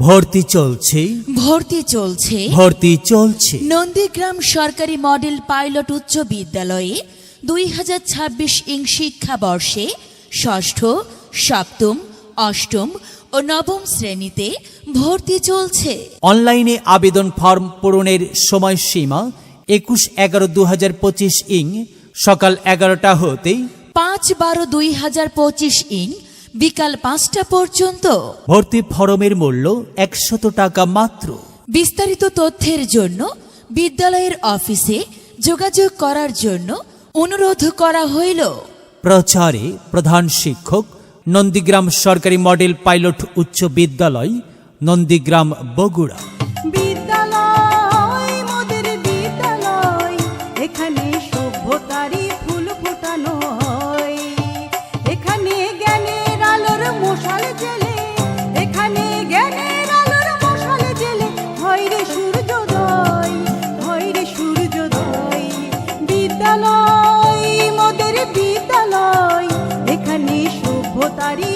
ভর্তি চলছে ভর্তি চলছে নন্দীগ্রাম সরকারি মডেল পাইলট উচ্চ বিদ্যালয়ে 2026 শিক্ষাবর্ষে ষষ্ঠ, সপ্তম, অষ্টম ও নবম শ্রেণীতে ভর্তি চলছে। অনলাইনে আবেদন ফর্ম পূরণের সময়সীমা 21/11/2025 সকাল 11টা হতে 5/12/2025 বিকাল 5টা পর্যন্ত। ভর্তি ফরমের মূল্য 100 টাকা মাত্র। বিস্তারিত তথ্যের জন্য বিদ্যালয়ের অফিসে যোগাযোগ করার জন্য অনুরোধ করা হইল। প্রচারে প্রধান শিক্ষক, নন্দীগ্রাম সরকারি মডেল পাইলট উচ্চ বিদ্যালয়, নন্দীগ্রাম, বগুড়া। বিদ্যালয় মোদের বিদ্যালয়, এখানে সভ্যতারই ফুল ফোটানো হয়। এখানে জ্ঞানের আলোর মশাল জ্বেলে, এখানে জ্ঞানের আলোর মশাল জ্বেলে হয় রে সূর্যোদয়, হয় রে সূর্যোদয়। বিদ্যালয় মোদের বিদ্যালয়, এখানে সভ্যতারই